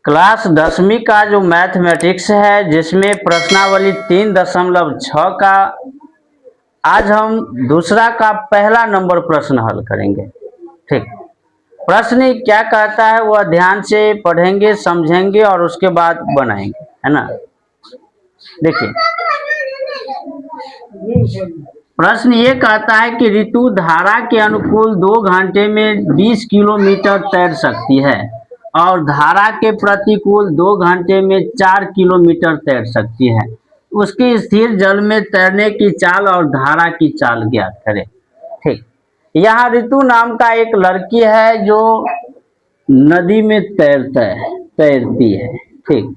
Class 10वीं का जो मैथमेटिक्स है जिसमें प्रश्नावली 3.6 का आज हम दूसरा का पहला नंबर प्रश्न हल करेंगे। ठीक, प्रश्न क्या कहता है वह ध्यान से पढ़ेंगे, समझेंगे और उसके बाद बनाएंगे, है ना। देखिए, प्रश्न ये कहता है कि ऋतु धारा के अनुकूल 2 घंटे में 20 किलोमीटर तैर सकती है और धारा के प्रतिकूल 2 घंटे में 4 किलोमीटर तैर सकती है। उसकी स्थिर जल में तैरने की चाल और धारा की चाल ज्ञात करें। ठीक, यहाँ ऋतु नाम का एक लड़की है जो नदी में तैरती है। ठीक,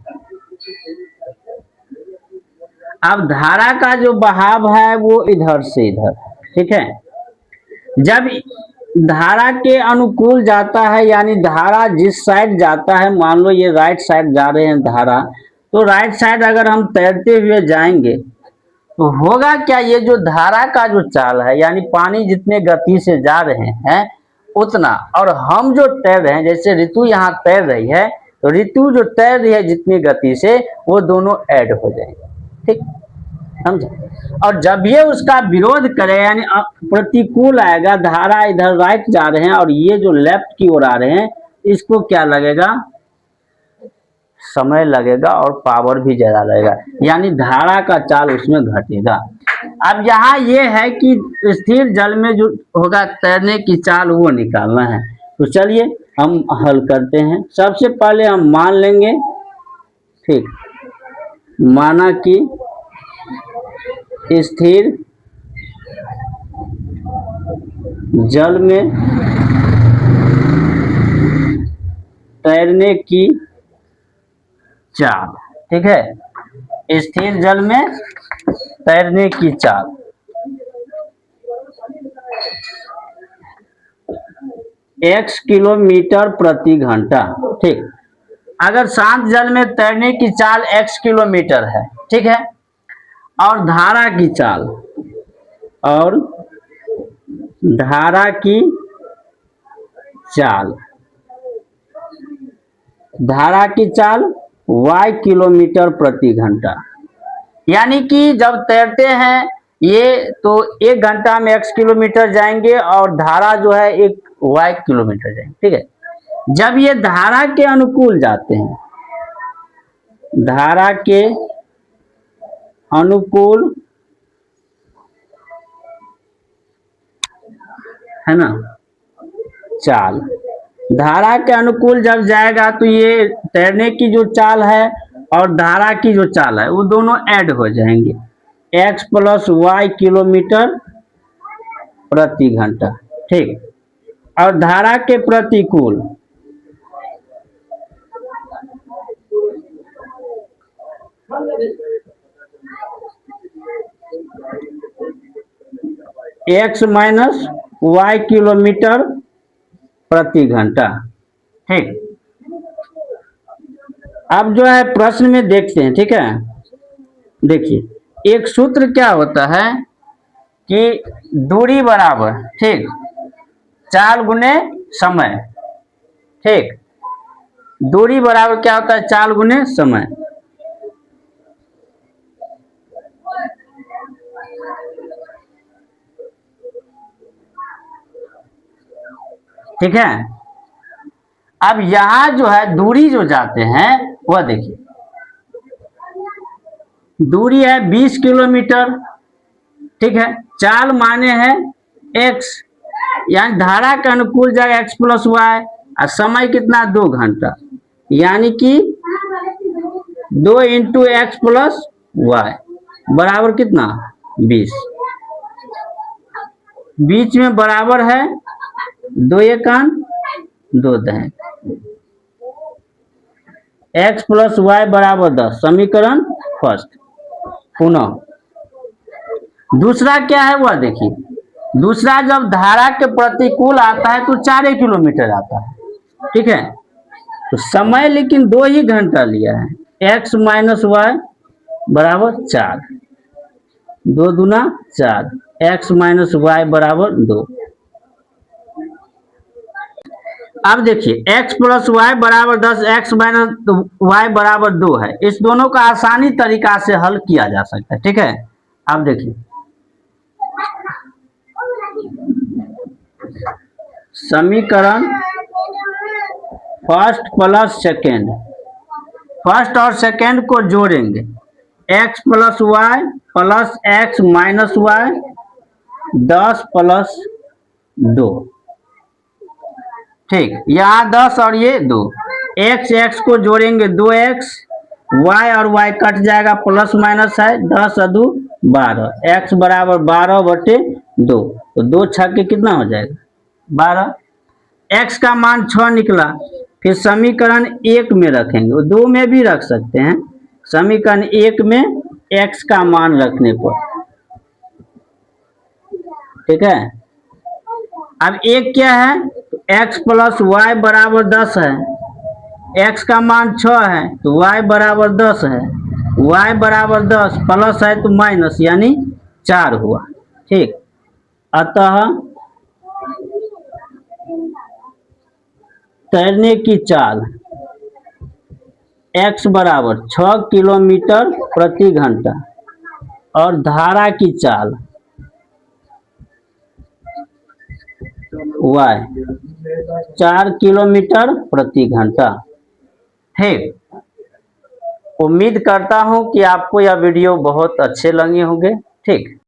अब धारा का जो बहाव है वो इधर से इधर, ठीक है। जब धारा के अनुकूल जाता है यानी धारा जिस साइड जाता है, मान लो ये राइट साइड जा रहे हैं धारा, तो राइट साइड अगर हम तैरते हुए जाएंगे तो होगा क्या, ये जो धारा का जो चाल है यानी पानी जितने गति से जा रहे हैं उतना, और हम जो तैर रहे हैं, जैसे ऋतु यहाँ तैर रही है तो ऋतु जो तैर रही है जितनी गति से वो दोनों ऐड हो जाएंगे। ठीक, समझे। और जब ये उसका विरोध करे यानी प्रतिकूल आएगा, धारा इधर राइट जा रहे हैं और ये जो लेफ्ट की ओर आ रहे हैं, इसको क्या लगेगा, समय लगेगा और पावर भी ज्यादा लगेगा, यानी धारा का चाल उसमें घटेगा। अब यहाँ ये है कि स्थिर जल में जो होगा तैरने की चाल वो निकालना है। तो चलिए हम हल करते हैं। सबसे पहले हम मान लेंगे, ठीक, माना कि स्थिर जल में तैरने की चाल, ठीक है, स्थिर जल में तैरने की चाल x किलोमीटर प्रति घंटा। ठीक, अगर शांत जल में तैरने की चाल x किलोमीटर है, ठीक है, और धारा की चाल y किलोमीटर प्रति घंटा, यानी कि जब तैरते हैं ये तो 1 घंटा में x किलोमीटर जाएंगे और धारा जो है एक y किलोमीटर जाएंगे। ठीक है, जब ये धारा के अनुकूल जाते हैं, धारा के अनुकूल, है ना, चाल, धारा के अनुकूल जब जाएगा तो ये तैरने की जो चाल है और धारा की जो चाल है वो दोनों ऐड हो जाएंगे, x प्लस y किलोमीटर प्रति घंटा। ठीक, और धारा के प्रतिकूल x माइनस y किलोमीटर प्रति घंटा। ठीक, अब जो है प्रश्न में देखते हैं। ठीक है, देखिए एक सूत्र क्या होता है कि दूरी बराबर, ठीक, चाल गुने समय। ठीक, दूरी बराबर क्या होता है, चाल गुने समय। ठीक है, अब यहां जो है दूरी जो जाते हैं वह देखिए, दूरी है 20 किलोमीटर। ठीक है, चाल माने हैं x, यानी धारा के अनुकूल जाएगा x प्लस वाई, और समय कितना, 2 घंटा, यानी कि 2 इंटू एक्स प्लस वाई बराबर कितना, 20। बीच में बराबर है 2 एकान 2 दहें, x प्लस वाई बराबर 10, समीकरण फर्स्ट। पुनः दूसरा क्या है वह देखिए, दूसरा जब धारा के प्रतिकूल आता है तो 4 किलोमीटर आता है। ठीक है, तो समय लेकिन 2 ही घंटा लिया है, x माइनस वाई बराबर 4, 2 दूना 4, x माइनस वाई बराबर 2। अब देखिए x प्लस वाई बराबर 10, x माइनस वाई बराबर 2 है। इस दोनों का आसानी तरीका से हल किया जा सकता है, ठीक है। अब देखिए समीकरण फर्स्ट प्लस सेकेंड, फर्स्ट और सेकेंड को जोड़ेंगे, x plus Y plus X minus Y 10 plus 2, ठीक। यहाँ 10 और ये 2, x को जोड़ेंगे 2x, y और y कट जाएगा, प्लस माइनस है, 10 और 2 12, x बराबर 12/2, तो 2 छक्के कितना हो जाएगा 12। x का मान 6 निकला, फिर समीकरण 1 में रखेंगे, 2 में भी रख सकते हैं, समीकरण 1 में x का मान रखने पर, ठीक है। अब एक क्या है, x प्लस वाई बराबर 10 है, x का मान 6 है तो y बराबर 10 है, y बराबर 10 प्लस है तो माइनस यानी 4 हुआ, ठीक। अतः तैरने की चाल x बराबर 6 किलोमीटर प्रति घंटा और धारा की चाल y 4 किलोमीटर प्रति घंटा, ठीक। उम्मीद करता हूं कि आपको यह वीडियो बहुत अच्छे लगे होंगे, ठीक।